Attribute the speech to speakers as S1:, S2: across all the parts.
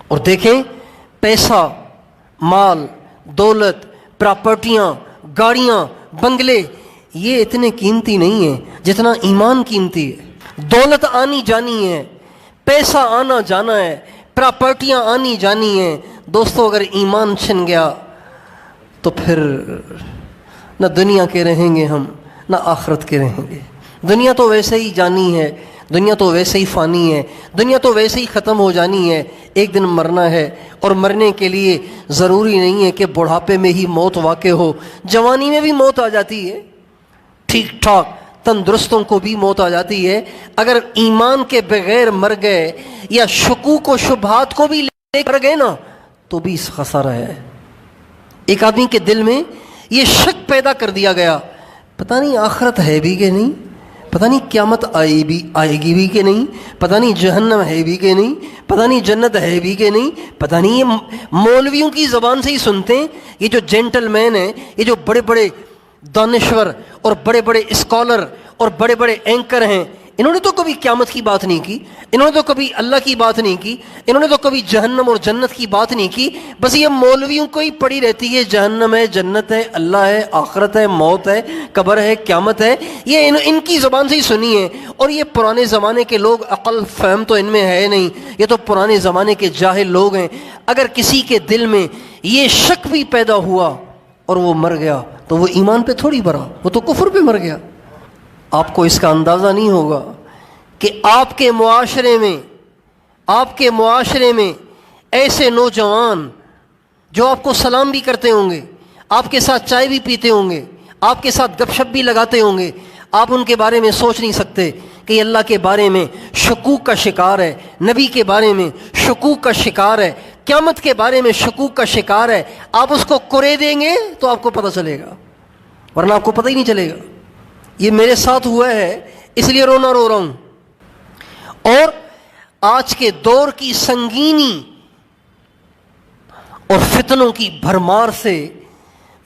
S1: اور دیکھیں پیسہ، مال، دولت، پراپرٹیاں، گاڑیاں، بنگلے، یہ اتنے قیمتی نہیں ہیں جتنا ایمان قیمتی ہے۔ دولت آنی جانی ہے، پیسہ آنا جانا ہے، پراپرٹیاں آنی جانی ہیں، دوستو اگر ایمان چھن گیا تو پھر نہ دنیا کے رہیں گے ہم، نہ آخرت کے رہیں گے۔ دنیا تو ویسے ہی جانی ہے، دنیا تو ویسے ہی فانی ہے، دنیا تو ویسے ہی ختم ہو جانی ہے، ایک دن مرنا ہے۔ اور مرنے کے لیے ضروری نہیں ہے کہ بڑھاپے میں ہی موت واقع ہو، جوانی میں بھی موت آ جاتی ہے، ٹھیک ٹھاک تندرستوں کو بھی موت آ جاتی ہے۔ اگر ایمان کے بغیر مر گئے یا شکوک و شبہات کو بھی لے کر گئے نا تو بھی خسارہ ہے۔ ایک آدمی کے دل میں یہ شک پیدا کر دیا گیا، پتہ نہیں آخرت ہے بھی کہ نہیں، پتہ نہیں قیامت آئے گی بھی کہ نہیں، پتہ نہیں جہنم ہے بھی کہ نہیں، پتہ نہیں جنت ہے بھی کہ نہیں، پتہ نہیں۔ یہ مولویوں کی زبان سے ہی سنتے ہیں، یہ جو جینٹل مین ہیں، یہ جو بڑے بڑے دانشور اور بڑے بڑے اسکالر اور بڑے بڑے اینکر ہیں، انہوں نے تو کبھی قیامت کی بات نہیں کی، انہوں نے تو کبھی اللہ کی بات نہیں کی، انہوں نے تو کبھی جہنم اور جنت کی بات نہیں کی۔ بس یہ مولویوں کو ہی پڑی رہتی ہے، جہنم ہے، جنت ہے، اللہ ہے، آخرت ہے، موت ہے، قبر ہے، قیامت ہے، یہ ان کی زبان سے ہی سنی ہے۔ اور یہ پرانے زمانے کے لوگ، عقل فہم تو ان میں ہے نہیں، یہ تو پرانے زمانے کے جاہل لوگ ہیں۔ اگر کسی کے دل میں یہ شک بھی پیدا ہوا اور وہ مر گیا تو وہ ایمان پہ تھوڑی مرا، وہ تو کفر پہ مر گیا۔ آپ کو اس کا اندازہ نہیں ہوگا کہ آپ کے معاشرے میں ایسے نوجوان جو آپ کو سلام بھی کرتے ہوں گے، آپ کے ساتھ چائے بھی پیتے ہوں گے، آپ کے ساتھ گپ شپ بھی لگاتے ہوں گے، آپ ان کے بارے میں سوچ نہیں سکتے کہ یہ اللہ کے بارے میں شکوک کا شکار ہے، نبی کے بارے میں شکوک کا شکار ہے، قیامت کے بارے میں شکوک کا شکار ہے۔ آپ اس کو کرے دیں گے تو آپ کو پتہ چلے گا، ورنہ آپ کو پتہ ہی نہیں چلے گا۔ یہ میرے ساتھ ہوا ہے، اس لیے رو رہا ہوں۔ اور آج کے دور کی سنگینی اور فتنوں کی بھرمار سے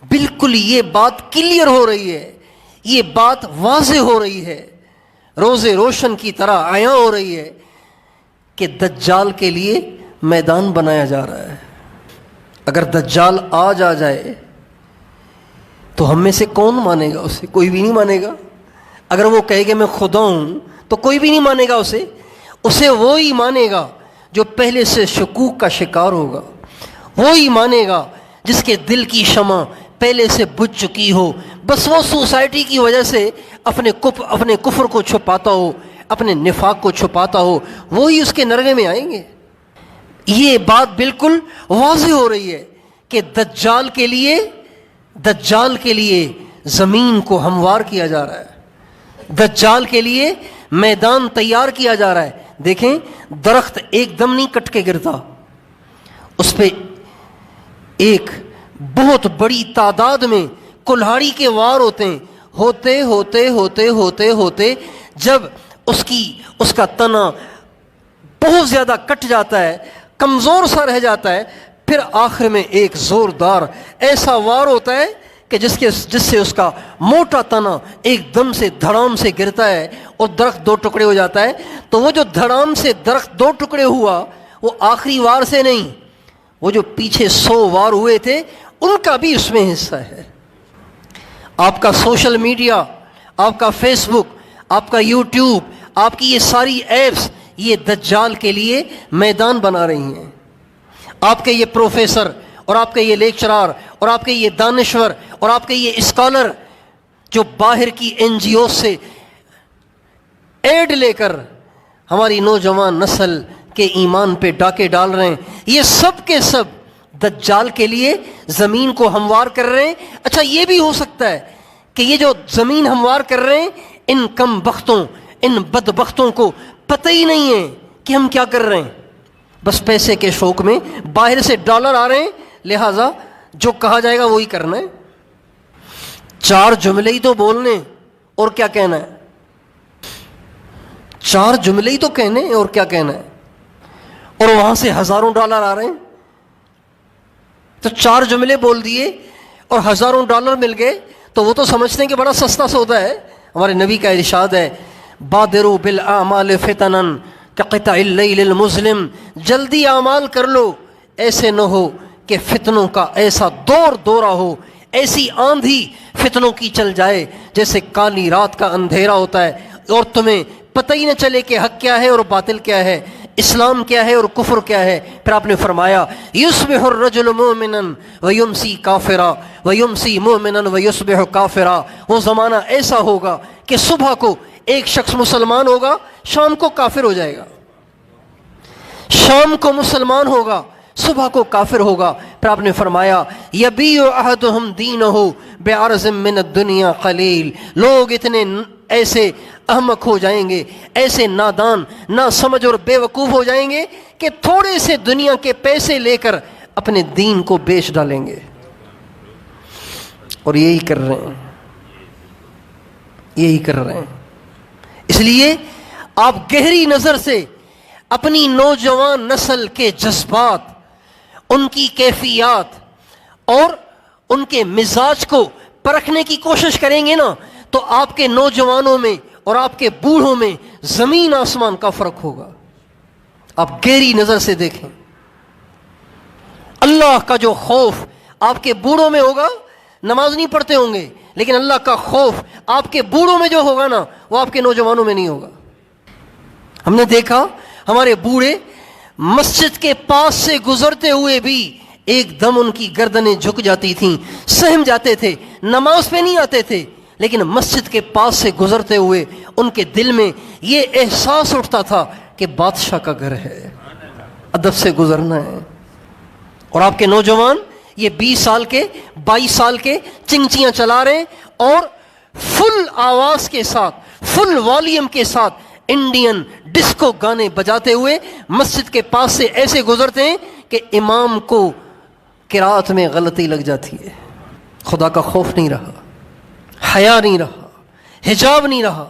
S1: بالکل یہ بات کلیئر ہو رہی ہے، یہ بات واضح ہو رہی ہے، روز روشن کی طرح عیاں ہو رہی ہے کہ دجال کے لیے میدان بنایا جا رہا ہے۔ اگر دجال آج آ جائے تو ہم میں سے کون مانے گا اسے؟ کوئی بھی نہیں مانے گا۔ اگر وہ کہے کہ میں خدا ہوں تو کوئی بھی نہیں مانے گا اسے وہی مانے گا جو پہلے سے شکوک کا شکار ہوگا، وہی مانے گا جس کے دل کی شمع پہلے سے بجھ چکی ہو، بس وہ سوسائٹی کی وجہ سے اپنے کفر کو چھپاتا ہو، اپنے نفاق کو چھپاتا ہو، وہی اس کے نرغے میں آئیں گے۔ یہ بات بالکل واضح ہو رہی ہے کہ دجال کے لیے زمین کو ہموار کیا جا رہا ہے، دجال کے لیے میدان تیار کیا جا رہا ہے۔ دیکھیں، درخت ایک دم نہیں کٹ کے گرتا، اس پہ ایک بہت بڑی تعداد میں کلہاڑی کے وار ہوتے ہیں، ہوتے جب اس کا تنا بہت زیادہ کٹ جاتا ہے، کمزور سا رہ جاتا ہے، پھر آخر میں ایک زوردار ایسا وار ہوتا ہے کہ جس سے اس کا موٹا تنا ایک دم سے دھڑام سے گرتا ہے اور درخت دو ٹکڑے ہو جاتا ہے۔ تو وہ جو دھڑام سے درخت دو ٹکڑے ہوا، وہ آخری وار سے نہیں، وہ جو پیچھے 100 وار ہوئے تھے ان کا بھی اس میں حصہ ہے۔ آپ کا سوشل میڈیا، آپ کا فیس بک، آپ کا یوٹیوب، آپ کی یہ ساری ایپس، یہ دجال کے لیے میدان بنا رہی ہیں۔ آپ کے یہ پروفیسر اور آپ کے یہ لیکچرار اور آپ کے یہ دانشور اور آپ کے یہ اسکالر جو باہر کی NGO سے ایڈ لے کر ہماری نوجوان نسل کے ایمان پہ ڈاکے ڈال رہے ہیں، یہ سب کے سب دجال کے لیے زمین کو ہموار کر رہے ہیں۔ اچھا، یہ بھی ہو سکتا ہے کہ یہ جو زمین ہموار کر رہے ہیں، ان کم بختوں، ان بدبختوں کو پتہ ہی نہیں ہے کہ ہم کیا کر رہے ہیں، بس پیسے کے شوق میں باہر سے ڈالر آ رہے ہیں، لہٰذا جو کہا جائے گا وہی کرنا ہے۔ 4 جملے ہی تو بولنے اور کیا کہنا ہے، 4 جملے ہی تو کہنے اور کیا کہنا ہے، اور وہاں سے ہزاروں ڈالر آ رہے ہیں۔ تو 4 جملے بول دیے اور ہزاروں ڈالر مل گئے تو وہ تو سمجھتے ہیں کہ بڑا سستا سودا ہے۔ ہمارے نبی کا ارشاد ہے، بادروا بالاعمال فتنا کہ قطع اللیل المظلم، جلدی اعمال کر لو، ایسے نہ ہو کہ فتنوں کا ایسا دور دورہ ہو، ایسی آندھی فتنوں کی چل جائے جیسے کالی رات کا اندھیرا ہوتا ہے اور تمہیں پتہ ہی نہ چلے کہ حق کیا ہے اور باطل کیا ہے، اسلام کیا ہے اور کفر کیا ہے۔ پھر آپ نے فرمایا یصبح الرجل مؤمنا ویمسی کافرا ویمسی مؤمنا ویصبح کافرا، وہ زمانہ ایسا ہوگا کہ صبح کو ایک شخص مسلمان ہوگا، شام کو کافر ہو جائے گا، شام کو مسلمان ہوگا، صبح کو کافر ہوگا۔ پھر آپ نے فرمایا یبیع احدہم دینہ بعرض من الدنیا قلیل، لوگ اتنے ایسے احمق ہو جائیں گے، ایسے نادان، نا سمجھ اور بے وقوف ہو جائیں گے کہ تھوڑے سے دنیا کے پیسے لے کر اپنے دین کو بیچ ڈالیں گے، اور یہی کر رہے ہیں، یہی کر رہے ہیں۔ اس لیے آپ گہری نظر سے اپنی نوجوان نسل کے جذبات، ان کی کیفیات اور ان کے مزاج کو پرکھنے کی کوشش کریں گے نا، تو آپ کے نوجوانوں میں اور آپ کے بوڑھوں میں زمین آسمان کا فرق ہوگا۔ آپ گہری نظر سے دیکھیں، اللہ کا جو خوف آپ کے بوڑھوں میں ہوگا، نماز نہیں پڑھتے ہوں گے لیکن اللہ کا خوف آپ کے بوڑھوں میں جو ہوگا نا، وہ آپ کے نوجوانوں میں نہیں ہوگا۔ ہم نے دیکھا ہمارے بوڑھے مسجد کے پاس سے گزرتے ہوئے بھی ایک دم ان کی گردنیں جھک جاتی تھیں، سہم جاتے تھے، نماز پہ نہیں آتے تھے لیکن مسجد کے پاس سے گزرتے ہوئے ان کے دل میں یہ احساس اٹھتا تھا کہ بادشاہ کا گھر ہے، ادب سے گزرنا ہے۔ اور آپ کے نوجوان یہ 20 سال کے 22 سال کے چنگچیاں چلا رہے ہیں اور فل آواز کے ساتھ، فل والیوم کے ساتھ انڈین ڈسکو گانے بجاتے ہوئے مسجد کے پاس سے ایسے گزرتے ہیں کہ امام کو قرات میں غلطی لگ جاتی ہے۔ خدا کا خوف نہیں رہا، حیا نہیں رہا، حجاب نہیں رہا۔